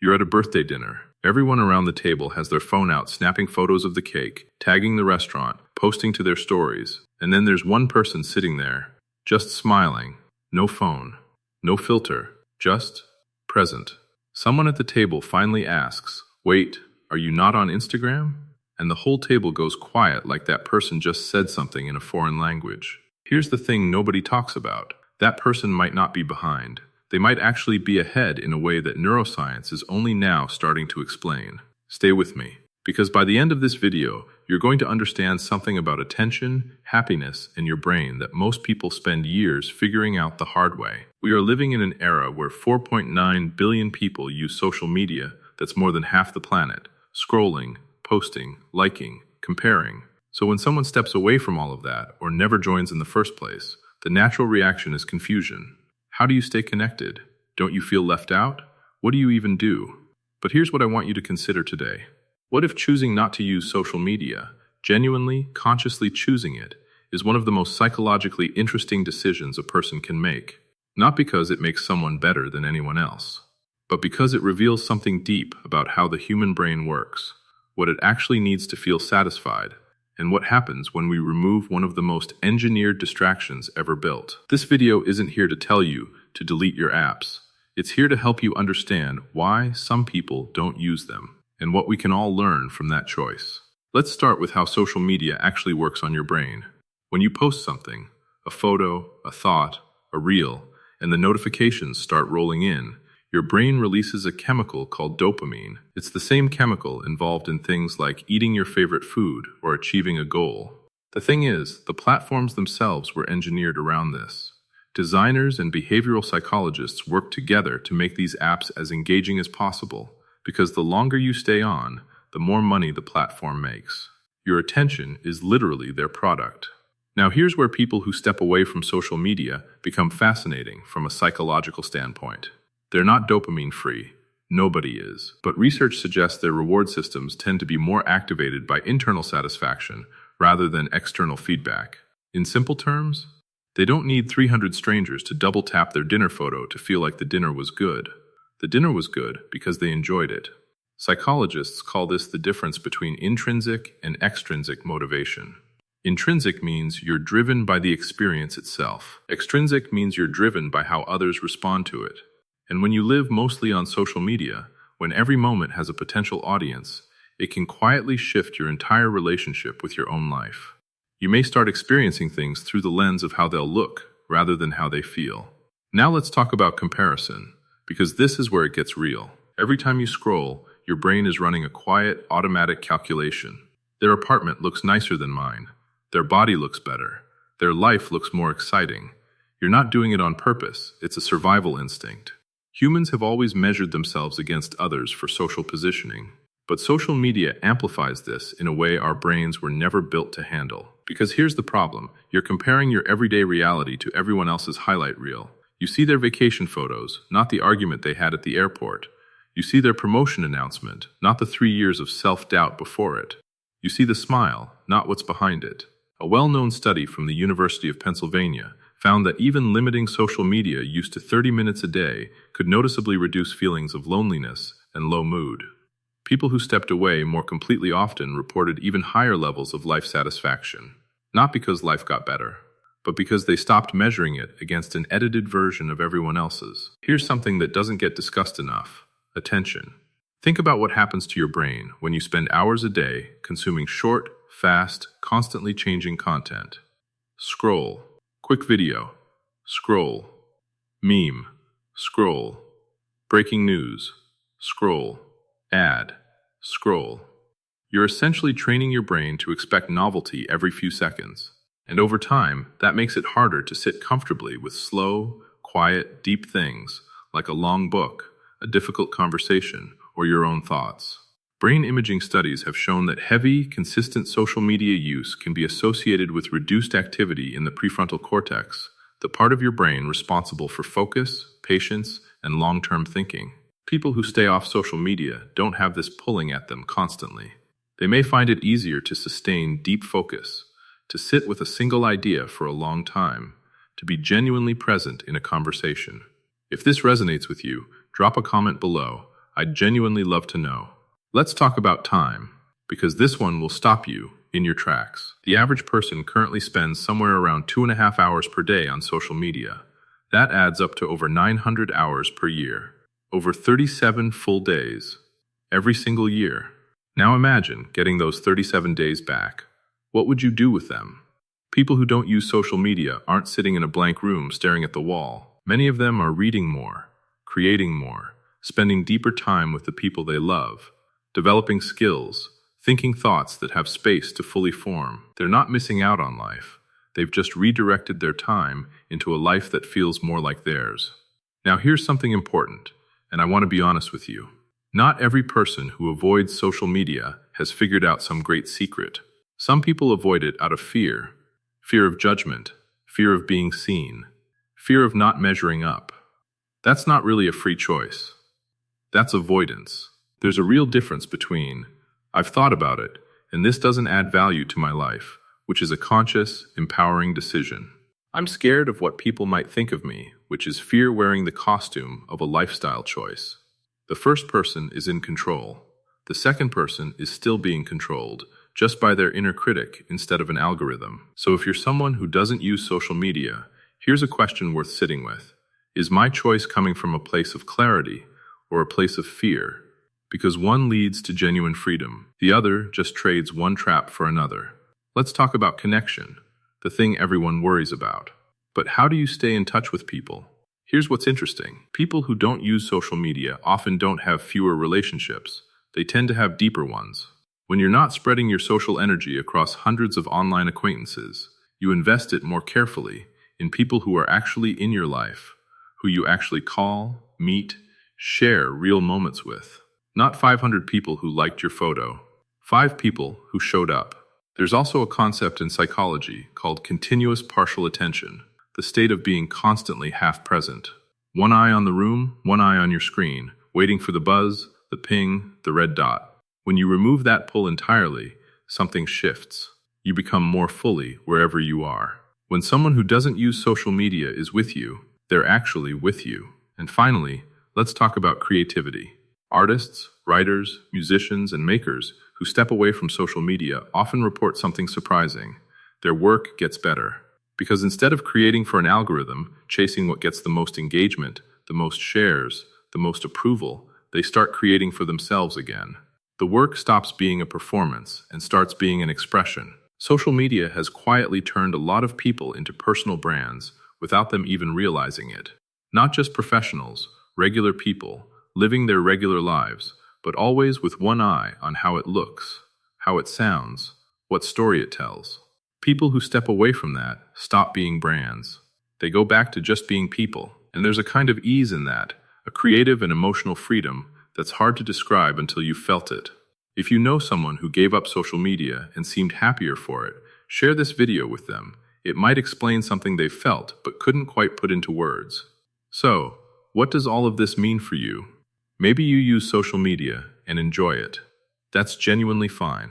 You're at a birthday dinner. Everyone around the table has their phone out snapping photos of the cake, tagging the restaurant, posting to their stories. And then there's one person sitting there, just smiling. No phone, no filter, just present. Someone at the table finally asks, "Wait, are you not on Instagram?" And the whole table goes quiet like that person just said something in a foreign language. Here's the thing nobody talks about. That person might not be behind. They might actually be ahead in a way that neuroscience is only now starting to explain. Stay with me, because by the end of this video, you're going to understand something about attention, happiness, and your brain that most people spend years figuring out the hard way. We are living in an era where 4.9 billion people use social media. That's more than half the planet. Scrolling, posting, liking, comparing. So when someone steps away from all of that, or never joins in the first place, the natural reaction is confusion. How do you stay connected? Don't you feel left out? What do you even do? But here's what I want you to consider today. What if choosing not to use social media, genuinely, consciously choosing it, is one of the most psychologically interesting decisions a person can make? Not because it makes someone better than anyone else, but because it reveals something deep about how the human brain works, what it actually needs to feel satisfied, and what happens when we remove one of the most engineered distractions ever built. This video isn't here to tell you to delete your apps. It's here to help you understand why some people don't use them, and what we can all learn from that choice. Let's start with how social media actually works on your brain. When you post something, a photo, a thought, a reel, and the notifications start rolling in, your brain releases a chemical called dopamine. It's the same chemical involved in things like eating your favorite food or achieving a goal. The thing is, the platforms themselves were engineered around this. Designers and behavioral psychologists work together to make these apps as engaging as possible, because the longer you stay on, the more money the platform makes. Your attention is literally their product. Now here's where people who step away from social media become fascinating from a psychological standpoint. They're not dopamine-free. Nobody is. But research suggests their reward systems tend to be more activated by internal satisfaction rather than external feedback. In simple terms, they don't need 300 strangers to double-tap their dinner photo to feel like the dinner was good. The dinner was good because they enjoyed it. Psychologists call this the difference between intrinsic and extrinsic motivation. Intrinsic means you're driven by the experience itself. Extrinsic means you're driven by how others respond to it. And when you live mostly on social media, when every moment has a potential audience, it can quietly shift your entire relationship with your own life. You may start experiencing things through the lens of how they'll look, rather than how they feel. Now let's talk about comparison, because this is where it gets real. Every time you scroll, your brain is running a quiet, automatic calculation. Their apartment looks nicer than mine. Their body looks better. Their life looks more exciting. You're not doing it on purpose. It's a survival instinct. Humans have always measured themselves against others for social positioning. But social media amplifies this in a way our brains were never built to handle. Because here's the problem. You're comparing your everyday reality to everyone else's highlight reel. You see their vacation photos, not the argument they had at the airport. You see their promotion announcement, not the 3 years of self-doubt before it. You see the smile, not what's behind it. A well-known study from the University of Pennsylvania found that even limiting social media use to 30 minutes a day could noticeably reduce feelings of loneliness and low mood. People who stepped away more completely often reported even higher levels of life satisfaction, not because life got better, but because they stopped measuring it against an edited version of everyone else's. Here's something that doesn't get discussed enough: attention. Think about what happens to your brain when you spend hours a day consuming short, fast, constantly changing content. Scroll. Quick video. Scroll. Meme. Scroll. Breaking news. Scroll. Ad. Scroll. You're essentially training your brain to expect novelty every few seconds. And over time, that makes it harder to sit comfortably with slow, quiet, deep things like a long book, a difficult conversation, or your own thoughts. Brain imaging studies have shown that heavy, consistent social media use can be associated with reduced activity in the prefrontal cortex, the part of your brain responsible for focus, patience, and long-term thinking. People who stay off social media don't have this pulling at them constantly. They may find it easier to sustain deep focus, to sit with a single idea for a long time, to be genuinely present in a conversation. If this resonates with you, drop a comment below. I'd genuinely love to know. Let's talk about time, because this one will stop you in your tracks. The average person currently spends somewhere around 2.5 hours per day on social media. That adds up to over 900 hours per year. Over 37 full days. Every single year. Now imagine getting those 37 days back. What would you do with them? People who don't use social media aren't sitting in a blank room staring at the wall. Many of them are reading more, creating more, spending deeper time with the people they love, developing skills, thinking thoughts that have space to fully form. They're not missing out on life. They've just redirected their time into a life that feels more like theirs. Now here's something important, and I want to be honest with you. Not every person who avoids social media has figured out some great secret. Some people avoid it out of fear. Fear of judgment, fear of being seen, fear of not measuring up. That's not really a free choice. That's avoidance. There's a real difference between, I've thought about it, and this doesn't add value to my life, which is a conscious, empowering decision. I'm scared of what people might think of me, which is fear wearing the costume of a lifestyle choice. The first person is in control. The second person is still being controlled, just by their inner critic instead of an algorithm. So if you're someone who doesn't use social media, here's a question worth sitting with. Is my choice coming from a place of clarity or a place of fear? Because one leads to genuine freedom, the other just trades one trap for another. Let's talk about connection, the thing everyone worries about. But how do you stay in touch with people? Here's what's interesting. People who don't use social media often don't have fewer relationships. They tend to have deeper ones. When you're not spreading your social energy across hundreds of online acquaintances, you invest it more carefully in people who are actually in your life, who you actually call, meet, share real moments with. Not 500 people who liked your photo, 5 people who showed up. There's also a concept in psychology called continuous partial attention, the state of being constantly half present. One eye on the room, one eye on your screen, waiting for the buzz, the ping, the red dot. When you remove that pull entirely, something shifts. You become more fully wherever you are. When someone who doesn't use social media is with you, they're actually with you. And finally, let's talk about creativity. Artists, writers, musicians, and makers who step away from social media often report something surprising. Their work gets better. Because instead of creating for an algorithm, chasing what gets the most engagement, the most shares, the most approval, they start creating for themselves again. The work stops being a performance and starts being an expression. Social media has quietly turned a lot of people into personal brands without them even realizing it. Not just professionals, regular people, living their regular lives, but always with one eye on how it looks, how it sounds, what story it tells. People who step away from that stop being brands. They go back to just being people, and there's a kind of ease in that, a creative and emotional freedom that's hard to describe until you've felt it. If you know someone who gave up social media and seemed happier for it, share this video with them. It might explain something they felt but couldn't quite put into words. So, what does all of this mean for you? Maybe you use social media and enjoy it. That's genuinely fine.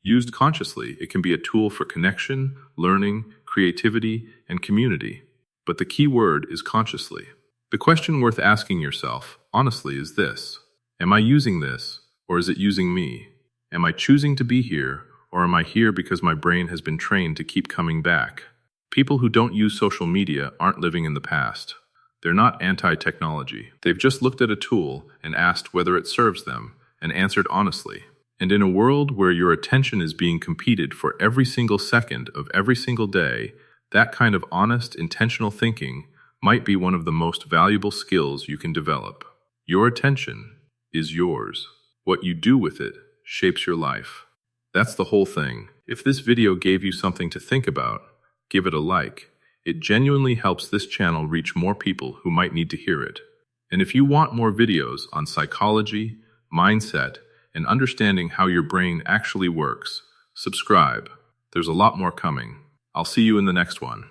Used consciously, it can be a tool for connection, learning, creativity, and community. But the key word is consciously. The question worth asking yourself, honestly, is this. Am I using this, or is it using me? Am I choosing to be here, or am I here because my brain has been trained to keep coming back? People who don't use social media aren't living in the past. They're not anti-technology. They've just looked at a tool and asked whether it serves them, and answered honestly. And in a world where your attention is being competed for every single second of every single day, that kind of honest, intentional thinking might be one of the most valuable skills you can develop. Your attention is yours. What you do with it shapes your life. That's the whole thing. If this video gave you something to think about, give it a like. It genuinely helps this channel reach more people who might need to hear it. And if you want more videos on psychology, mindset, and understanding how your brain actually works, subscribe. There's a lot more coming. I'll see you in the next one.